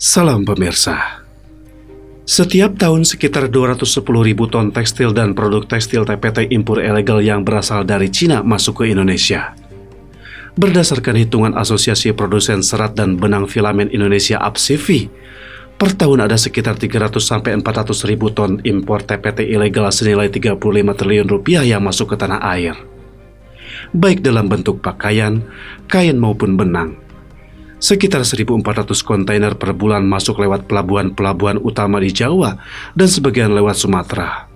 Salam pemirsa. Setiap tahun sekitar 210.000 ton tekstil dan produk tekstil TPT impor ilegal yang berasal dari Cina masuk ke Indonesia. Berdasarkan hitungan Asosiasi Produsen Serat dan Benang Filamen Indonesia (APSIFI), per tahun ada sekitar 300-400.000 ton impor TPT ilegal senilai 35 triliun rupiah yang masuk ke tanah air, baik dalam bentuk pakaian, kain maupun benang. Sekitar 1.400 kontainer per bulan masuk lewat pelabuhan-pelabuhan utama di Jawa dan sebagian lewat Sumatera.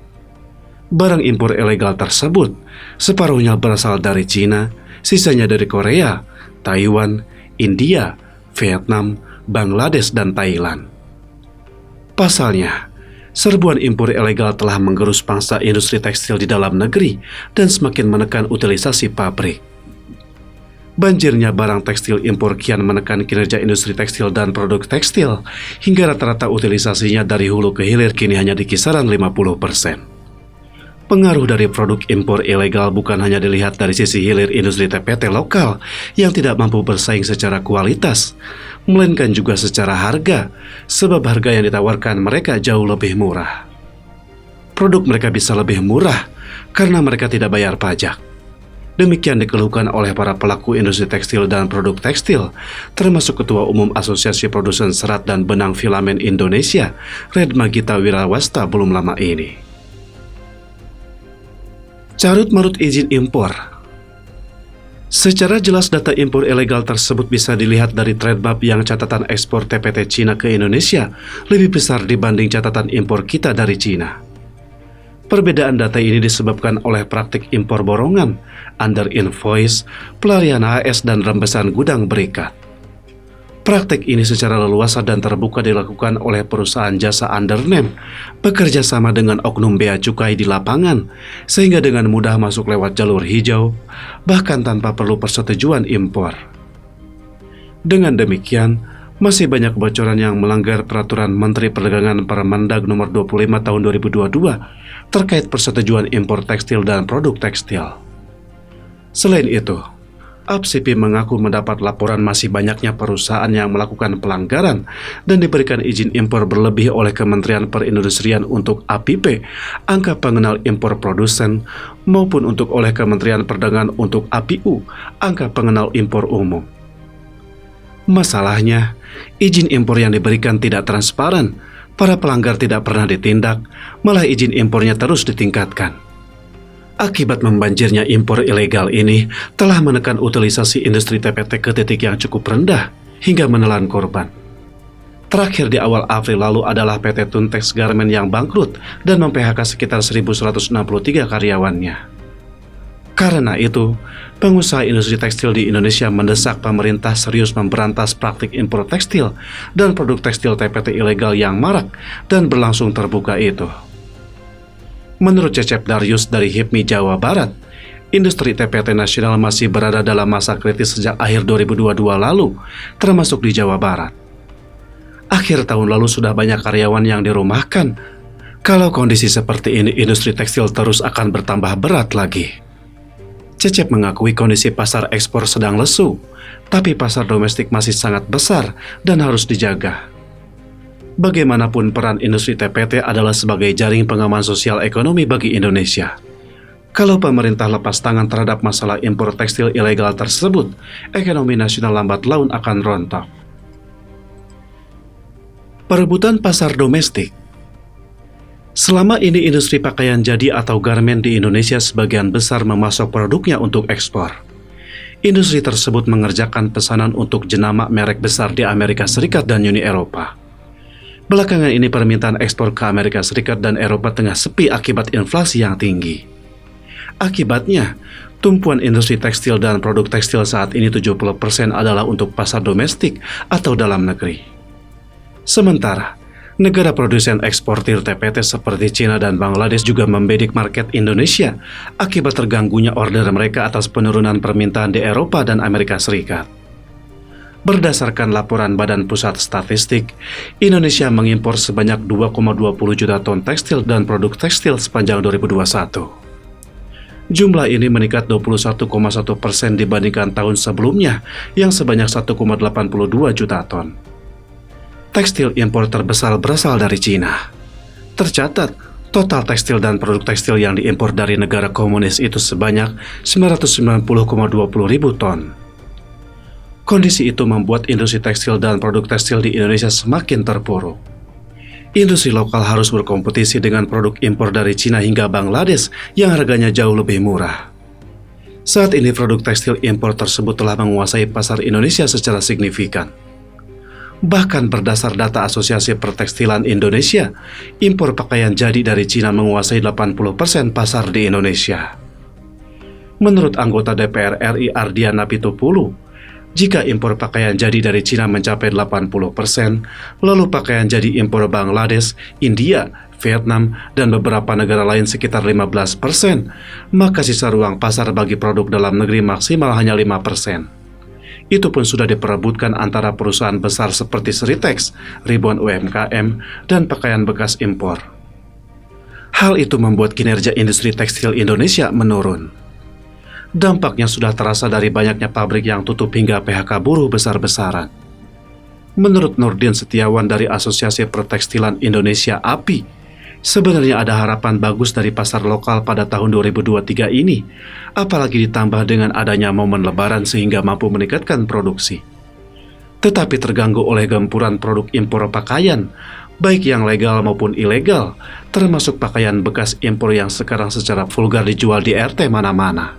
Barang impor ilegal tersebut separuhnya berasal dari Cina, sisanya dari Korea, Taiwan, India, Vietnam, Bangladesh, dan Thailand. Pasalnya, serbuan impor ilegal telah menggerus pangsa industri tekstil di dalam negeri dan semakin menekan utilisasi pabrik. Banjirnya barang tekstil impor kian menekan kinerja industri tekstil dan produk tekstil, hingga rata-rata utilisasinya dari hulu ke hilir kini hanya di kisaran 50%. Pengaruh dari produk impor ilegal bukan hanya dilihat dari sisi hilir industri TPT lokal yang tidak mampu bersaing secara kualitas, melainkan juga secara harga, sebab harga yang ditawarkan mereka jauh lebih murah. Produk mereka bisa lebih murah karena mereka tidak bayar pajak. Demikian dikeluhkan oleh para pelaku industri tekstil dan produk tekstil, termasuk Ketua Umum Asosiasi Produsen Serat dan Benang Filamen Indonesia, Redma Gita Wirawasta, belum lama ini. Carut-marut izin impor. Secara jelas data impor ilegal tersebut bisa dilihat dari trade map yang catatan ekspor TPT Cina ke Indonesia lebih besar dibanding catatan impor kita dari Cina. Perbedaan data ini disebabkan oleh praktik impor borongan, under invoice, pelarian HS, dan rembesan gudang berikat. Praktik ini secara leluasa dan terbuka dilakukan oleh perusahaan jasa undername bekerja sama dengan oknum bea cukai di lapangan, sehingga dengan mudah masuk lewat jalur hijau, bahkan tanpa perlu persetujuan impor. Dengan demikian, masih banyak kebocoran yang melanggar peraturan Menteri Perdagangan Permendag nomor 25 tahun 2022 terkait persetujuan impor tekstil dan produk tekstil. Selain itu, APSIFI mengaku mendapat laporan masih banyaknya perusahaan yang melakukan pelanggaran dan diberikan izin impor berlebih oleh Kementerian Perindustrian untuk APIP, angka pengenal impor produsen, maupun untuk oleh Kementerian Perdagangan untuk APIU, angka pengenal impor umum. Masalahnya, izin impor yang diberikan tidak transparan, para pelanggar tidak pernah ditindak, malah izin impornya terus ditingkatkan. Akibat membanjirnya impor ilegal ini telah menekan utilisasi industri TPT ke titik yang cukup rendah, hingga menelan korban. Terakhir di awal April lalu adalah PT Tuntex Garmen yang bangkrut dan mem-PHK sekitar 1.163 karyawannya. Karena itu, pengusaha industri tekstil di Indonesia mendesak pemerintah serius memberantas praktik impor tekstil dan produk tekstil TPT ilegal yang marak dan berlangsung terbuka itu. Menurut Cecep Darius dari HIPMI Jawa Barat, industri TPT nasional masih berada dalam masa kritis sejak akhir 2022 lalu, termasuk di Jawa Barat. Akhir tahun lalu sudah banyak karyawan yang dirumahkan. Kalau kondisi seperti ini, industri tekstil terus akan bertambah berat lagi. Cecep mengakui kondisi pasar ekspor sedang lesu, tapi pasar domestik masih sangat besar dan harus dijaga. Bagaimanapun peran industri TPT adalah sebagai jaring pengaman sosial ekonomi bagi Indonesia. Kalau pemerintah lepas tangan terhadap masalah impor tekstil ilegal tersebut, ekonomi nasional lambat laun akan rontok. Perebutan pasar domestik. Selama ini industri pakaian jadi atau garmen di Indonesia sebagian besar memasok produknya untuk ekspor. Industri tersebut mengerjakan pesanan untuk jenama merek besar di Amerika Serikat dan Uni Eropa. Belakangan ini permintaan ekspor ke Amerika Serikat dan Eropa tengah sepi akibat inflasi yang tinggi. Akibatnya, tumpuan industri tekstil dan produk tekstil saat ini 70% adalah untuk pasar domestik atau dalam negeri. Sementara, negara produsen eksportir TPT seperti Cina dan Bangladesh juga membidik market Indonesia akibat terganggunya order mereka atas penurunan permintaan di Eropa dan Amerika Serikat. Berdasarkan laporan Badan Pusat Statistik, Indonesia mengimpor sebanyak 2,20 juta ton tekstil dan produk tekstil sepanjang 2021. Jumlah ini meningkat 21,1% dibandingkan tahun sebelumnya yang sebanyak 1,82 juta ton. tekstil impor terbesar berasal dari Cina. Tercatat, total tekstil dan produk tekstil yang diimpor dari negara komunis itu sebanyak 990,20 ribu ton. Kondisi itu membuat industri tekstil dan produk tekstil di Indonesia semakin terpuruk. Industri lokal harus berkompetisi dengan produk impor dari Cina hingga Bangladesh yang harganya jauh lebih murah. Saat ini produk tekstil impor tersebut telah menguasai pasar Indonesia secara signifikan. Bahkan berdasar data Asosiasi Pertekstilan Indonesia, impor pakaian jadi dari Cina menguasai 80% pasar di Indonesia. Menurut anggota DPR RI Ardiana Pitupulu, jika impor pakaian jadi dari Cina mencapai 80%, lalu pakaian jadi impor Bangladesh, India, Vietnam, dan beberapa negara lain sekitar 15%, maka sisa ruang pasar bagi produk dalam negeri maksimal hanya 5%. Itu pun sudah diperebutkan antara perusahaan besar seperti Sritex, ribuan UMKM, dan pakaian bekas impor. Hal itu membuat kinerja industri tekstil Indonesia menurun. Dampaknya sudah terasa dari banyaknya pabrik yang tutup hingga PHK buruh besar-besaran. Menurut Nurdin Setiawan dari Asosiasi Pertekstilan Indonesia API, sebenarnya ada harapan bagus dari pasar lokal pada tahun 2023 ini, apalagi ditambah dengan adanya momen lebaran sehingga mampu meningkatkan produksi. Tetapi terganggu oleh gempuran produk impor pakaian, baik yang legal maupun ilegal, termasuk pakaian bekas impor yang sekarang secara vulgar dijual di RT mana-mana.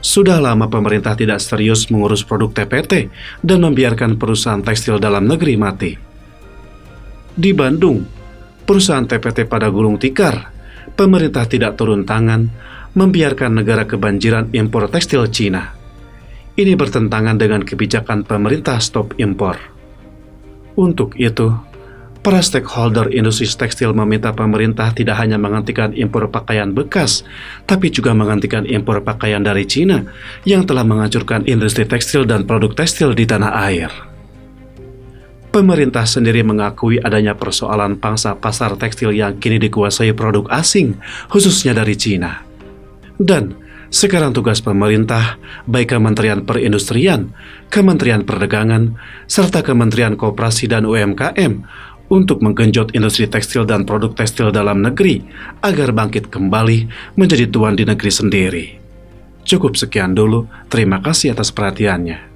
Sudah lama pemerintah tidak serius mengurus produk TPT dan membiarkan perusahaan tekstil dalam negeri mati. Di Bandung, perusahaan TPT pada gulung tikar, pemerintah tidak turun tangan, membiarkan negara kebanjiran impor tekstil Cina. Ini bertentangan dengan kebijakan pemerintah stop impor. Untuk itu, para stakeholder industri tekstil meminta pemerintah tidak hanya menghentikan impor pakaian bekas, tapi juga menghentikan impor pakaian dari Cina yang telah menghancurkan industri tekstil dan produk tekstil di tanah air. Pemerintah sendiri mengakui adanya persoalan pangsa pasar tekstil yang kini dikuasai produk asing, khususnya dari Cina. Dan sekarang tugas pemerintah, baik Kementerian Perindustrian, Kementerian Perdagangan, serta Kementerian Koperasi dan UMKM, untuk menggenjot industri tekstil dan produk tekstil dalam negeri agar bangkit kembali menjadi tuan di negeri sendiri. Cukup sekian dulu, terima kasih atas perhatiannya.